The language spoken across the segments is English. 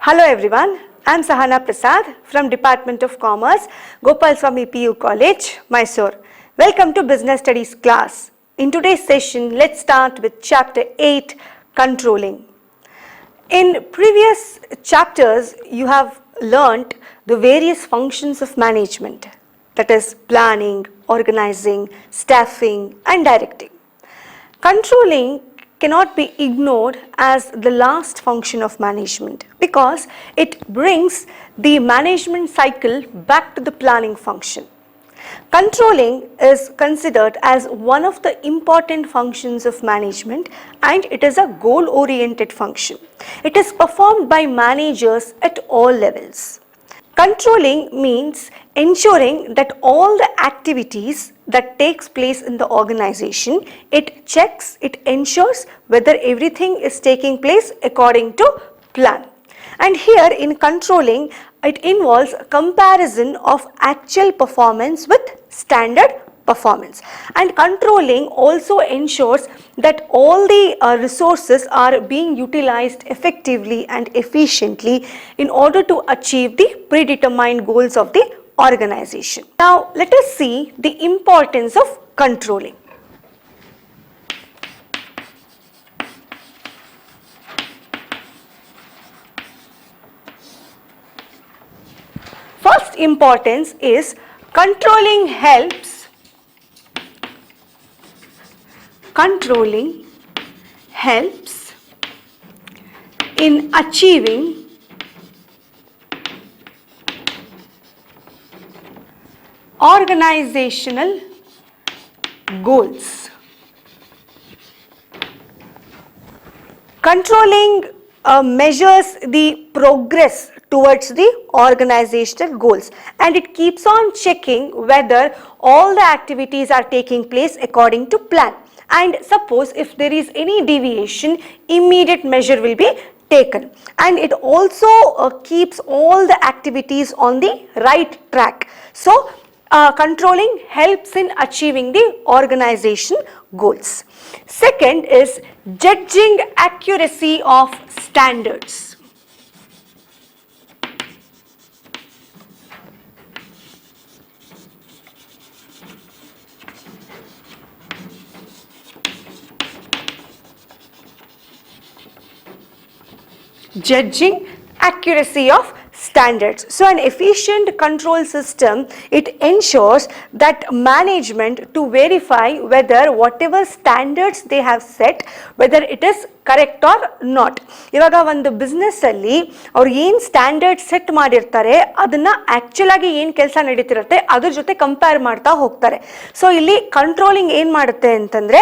Hello everyone, I am Sahana Prasad from Department of Commerce, Gopal Swami PU College, Mysore. Welcome to Business Studies class. In today's session, let's start with Chapter 8, Controlling. In previous chapters, you have learnt the various functions of management, that is planning, organizing, staffing and directing. Controlling cannot be ignored as the last function of management because it brings the management cycle back to the planning function. Controlling is considered as one of the important functions of management and it is a goal-oriented function. It is performed by managers at all levels. Controlling means ensuring that all the activities that takes place in the organization, it checks, it ensures whether everything is taking place according to plan. And here in controlling, it involves comparison of actual performance with standard performance. And controlling also ensures that all the resources are being utilized effectively and efficiently in order to achieve the predetermined goals of the organization. Now let us see the importance of controlling. First importance is controlling helps in achieving organizational goals. Controlling measures the progress towards the organizational goals and it keeps on checking whether all the activities are taking place according to plan. And suppose if there is any deviation, immediate measure will be taken. And it also keeps all the activities on the right track. So, controlling helps in achieving the organization goals. Second is judging accuracy of standards. Judging accuracy of standards. So an efficient control system, it ensures that management to verify whether whatever standards they have set, whether it is correct or not. ಇವಾಗ ಒಂದು business ಅಲ್ಲಿ ಅವ್ರು ಏನು standard set ಮಾಡಿರ್ತಾರೆ ಅದನ್ನ actual ಆಗಿ ಏನು ಕೆಲಸ ನಡೀತಿರುತ್ತೆ ಅದ್ರ ಜೊತೆ ಕಂಪೇರ್ ಮಾಡ್ತಾ ಹೋಗ್ತಾರೆ. ಸೊ ಇಲ್ಲಿ ಕಂಟ್ರೋಲಿಂಗ್ ಏನು ಮಾಡುತ್ತೆ ಅಂತಂದ್ರೆ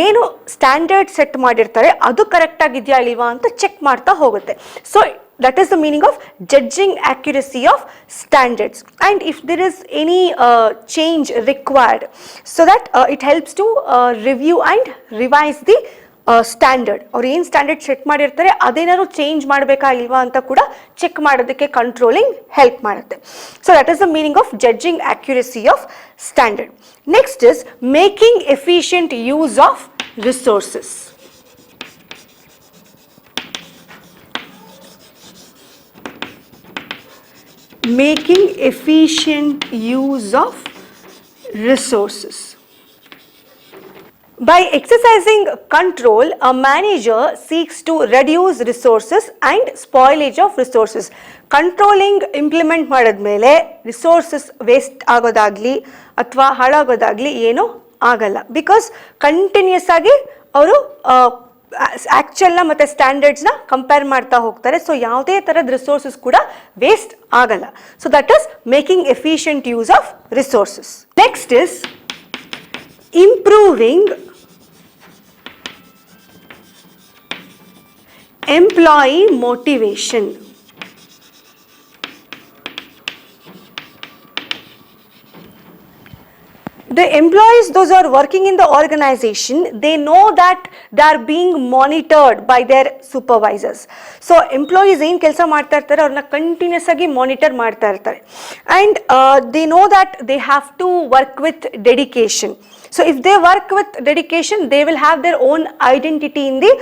ಏನು ಸ್ಟ್ಯಾಂಡರ್ಡ್ ಸೆಟ್ ಮಾಡಿರ್ತಾರೆ ಅದು ಕರೆಕ್ಟ್ ಆಗಿದೆಯಾ ಇಲ್ವಾ ಅಂತ ಚೆಕ್ ಮಾಡ್ತಾ ಹೋಗುತ್ತೆ. So that is the meaning of judging accuracy of standards. And if there is any change required, so that it helps to review and revise the standard. ಅವ್ರು ಏನು standard set ಮಾಡಿರ್ತಾರೆ ಅದೇನಾದ್ರು change ಮಾಡಬೇಕಾ ಇಲ್ವಾ ಅಂತ ಕೂಡ check ಮಾಡೋದಕ್ಕೆ controlling help ಮಾಡುತ್ತೆ. So that is the meaning of judging accuracy of standard. Next is making efficient use of resources. Making efficient use of resources. By exercising control, a manager seeks to reduce resources and spoilage of resources. Controlling implement ಮಾಡಿದ್ಮೇಲೆ resources waste ಆಗೋದಾಗ್ಲಿ ಅಥವಾ ಹಾಳಾಗೋದಾಗ್ಲಿ ಏನೂ ಆಗಲ್ಲ. Because continuous ಆಗಿ ಅವರು ಆಕ್ಚುಲ್ನ ಮತ್ತು ಸ್ಟ್ಯಾಂಡರ್ಡ್ಸ್ನ compare ಮಾಡ್ತಾ ಹೋಗ್ತಾರೆ. So ಯಾವುದೇ ಥರದ ರಿಸೋರ್ಸಸ್ ಕೂಡ ವೇಸ್ಟ್ ಆಗಲ್ಲ. So that is making efficient use of resources. Next is improving employee motivation. The employees, those who are working in the organization, they know that they are being monitored by their supervisors. So employees ಏನು ಕೆಲಸ ಮಾಡ್ತಾ ಇರ್ತಾರೆ ಅವ್ರನ್ನ continuous ಆಗಿ monitor ಮಾಡ್ತಾ ಇರ್ತಾರೆ. And they know that they have to work with dedication. So if they work with dedication, they will have their own identity in the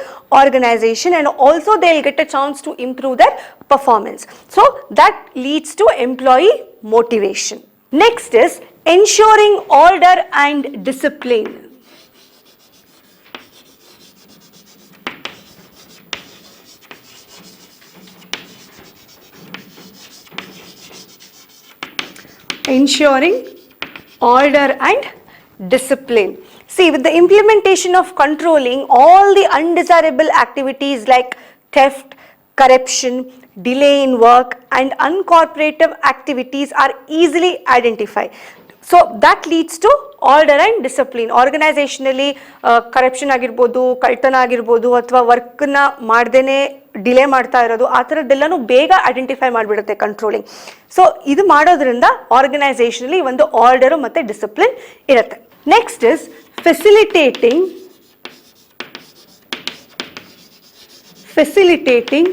organization, and also they will get a chance to improve their performance. So that leads to employee motivation. Next is ensuring order and discipline. Ensuring order and discipline. See, with the implementation of controlling, all the undesirable activities like theft, corruption, delay in work and uncooperative activities are easily identified. So that leads to order and discipline. Organizationally corruption ಆಗಿರ್ಬೋದು, ಕಳ್ತನ ಆಗಿರ್ಬೋದು, ಅಥವಾ ವರ್ಕ್ನ ಮಾಡ್ದೇನೆ delay ಮಾಡ್ತಾ ಇರೋದು, ಆ ಥರದ್ದೆಲ್ಲನೂ ಬೇಗ identify ಮಾಡಿಬಿಡುತ್ತೆ controlling. So ಇದು ಮಾಡೋದ್ರಿಂದ ಆರ್ಗನೈಸೇಷನಲ್ಲಿ ಒಂದು ಆರ್ಡರು ಮತ್ತು ಡಿಸಿಪ್ಲಿನ್ ಇರುತ್ತೆ. Next is facilitating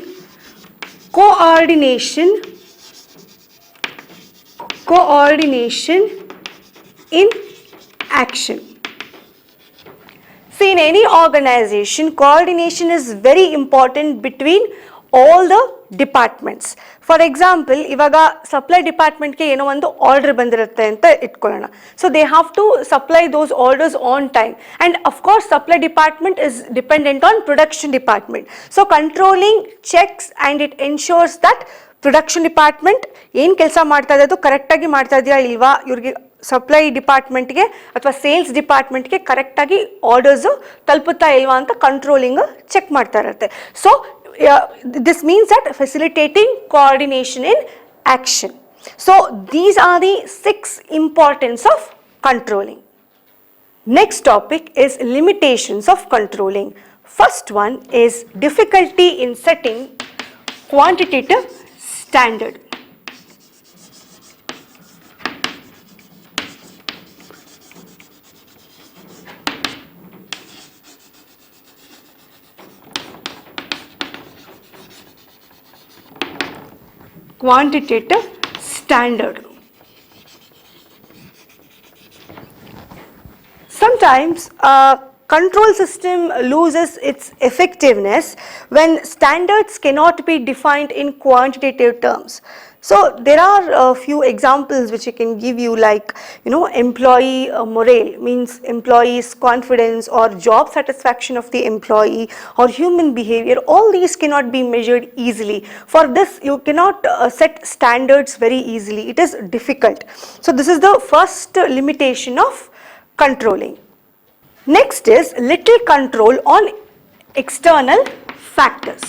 coordination in action. See, in any organization, coordination is very important between all the departments. For example, ಇವಾಗ ಸಪ್ಲೈ ಡಿಪಾರ್ಟ್ಮೆಂಟ್ಗೆ ಏನೋ ಒಂದು ಆರ್ಡರ್ ಬಂದಿರುತ್ತೆ ಅಂತ ಇಟ್ಕೊಳ್ಳೋಣ. So they have to supply those orders on time, and of course supply department is dependent on production department. So controlling checks and it ensures that production department ಏನು ಕೆಲಸ ಮಾಡ್ತಾ ಇದೆ ಅದು ಕರೆಕ್ಟಾಗಿ ಮಾಡ್ತಾ ಇದೆಯಾ ಇಲ್ವಾ, ಇವ್ರಿಗೆ ಸಪ್ಲೈ ಡಿಪಾರ್ಟ್ಮೆಂಟ್ಗೆ ಅಥವಾ ಸೇಲ್ಸ್ ಡಿಪಾರ್ಟ್ಮೆಂಟ್ಗೆ ಕರೆಕ್ಟಾಗಿ ಆರ್ಡರ್ಸು ತಲುಪುತ್ತಾ ಇಲ್ವಾ ಅಂತ ಕಂಟ್ರೋಲಿಂಗ್ ಚೆಕ್ ಮಾಡ್ತಾ ಇರುತ್ತೆ. So this means that facilitating coordination in action. So these are the 6 importance of controlling. Next topic is limitations of controlling. First one is difficulty in setting quantitative standard. Quantitative standard. Sometimes control system loses its effectiveness when standards cannot be defined in quantitative terms. So there are a few examples which I can give you, like employee morale, means employees' confidence or job satisfaction of the employee, or human behavior. All these cannot be measured easily. For this you cannot set standards very easily. It is difficult. So this is the first limitation of controlling. Next is little control on external factors.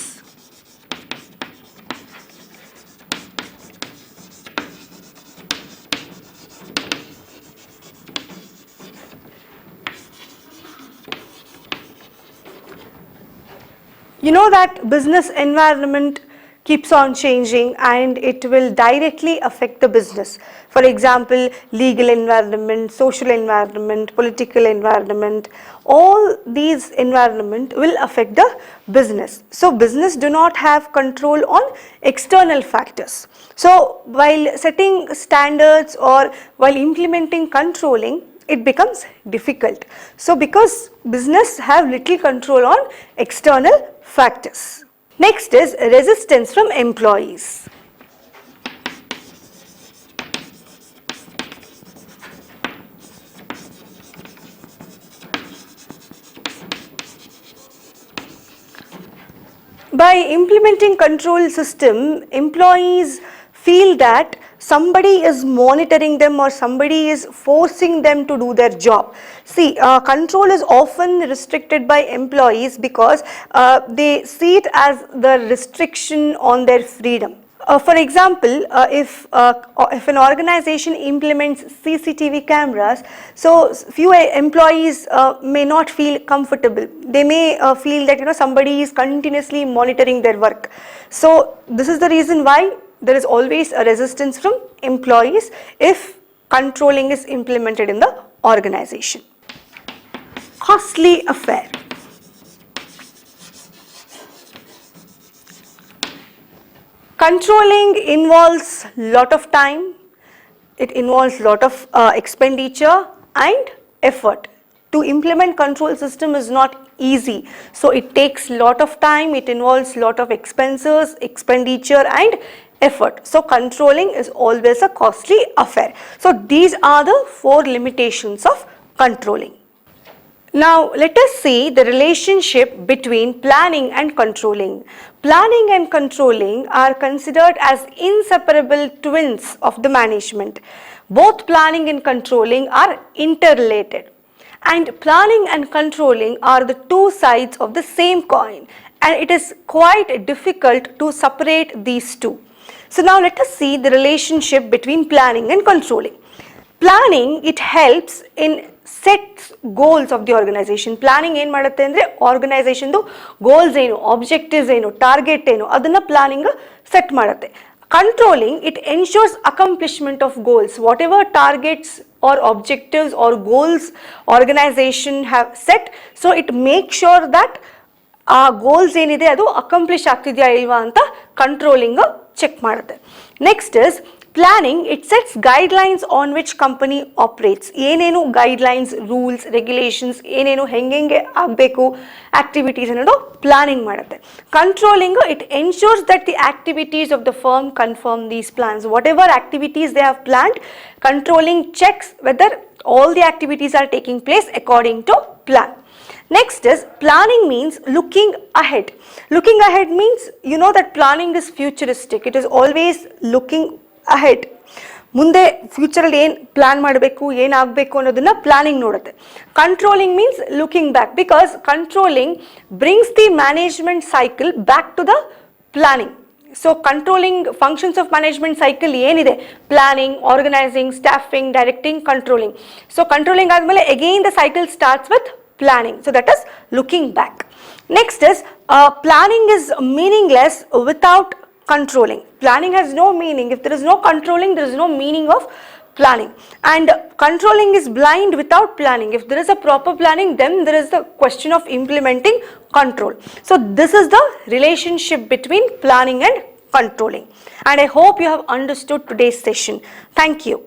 You know that business environment keeps on changing and it will directly affect the business. For example, legal environment, social environment, political environment, all these environment will affect the business. So business do not have control on external factors. So while setting standards or while implementing controlling, it becomes difficult. So because business have little control on external factors. Next is resistance from employees. By implementing control system, employees feel that somebody is monitoring them or somebody is forcing them to do their job. See, control is often restricted by employees because they see it as the restriction on their freedom. For example, if an organization implements CCTV cameras, so few employees may not feel comfortable. They may feel that somebody is continuously monitoring their work. So this is the reason why there is always a resistance from employees if controlling is implemented in the organization. Costly affair. Controlling involves lot of time, it involves lot of expenditure and effort. To implement control system is not easy, so it takes lot of time, it involves lot of expenses, expenditure and effort. So controlling is always a costly affair. So these are the 4 limitations of controlling. Now let us see the relationship between planning and controlling. Planning and controlling are considered as inseparable twins of the management. Both planning and controlling are interrelated. And planning and controlling are the 2 sides of the same coin, and it is quite difficult to separate these 2. So now let us see the relationship between planning and controlling. Planning, it helps in sets goals of the organization. Planning ಏನು ಮಾಡುತ್ತೆ ಅಂದರೆ ಆರ್ಗನೈಸೇಷನ್ದು goals ಏನು, objectives ಏನು, target ಏನು ಅದನ್ನು planning set ಮಾಡುತ್ತೆ. Controlling, it ensures accomplishment of goals. Whatever targets or objectives or goals organization have set, so it makes sure that ಆ goals ಏನಿದೆ ಅದು ಅಕಂಪ್ಲಿಷ್ ಆಗ್ತಿದೆಯಾ ಇಲ್ವಾ ಅಂತ ಕಂಟ್ರೋಲಿಂಗ್ ಚೆಕ್ ಮಾಡುತ್ತೆ. Next is planning, it sets guidelines on which company operates. ಏನೇನು guidelines, rules, regulations ಏನೇನು ಹೆಂಗೆ ಆಗಬೇಕು ಆಕ್ಟಿವಿಟೀಸ್ ಅನ್ನೋದು ಪ್ಲಾನಿಂಗ್ ಮಾಡುತ್ತೆ. Controlling, it ensures that the activities of the firm confirm these plans. Whatever activities they have planned, controlling checks whether all the activities are taking place according to plan. Next is planning means looking ahead. Looking ahead means, you know that planning is futuristic. It is always looking ahead. ಮುಂದೆ ಫ್ಯೂಚರಲ್ಲಿ ಏನು plan ಮಾಡಬೇಕು, ಏನಾಗಬೇಕು ಅನ್ನೋದನ್ನ planning ನೋಡುತ್ತೆ. Controlling means looking back, because controlling brings the management cycle back to the planning. So controlling functions of management cycle ಏನಿದೆ, planning, organizing, staffing, directing, controlling. So controlling ಆದಮೇಲೆ again the cycle starts with planning, so that is looking back. Next is planning is meaningless without controlling. Planning has no meaning. If there is no controlling, there is no meaning of planning. And controlling is blind without planning. If there is a proper planning, then there is the question of implementing control. So this is the relationship between planning and controlling. And I hope you have understood today's session. Thank you.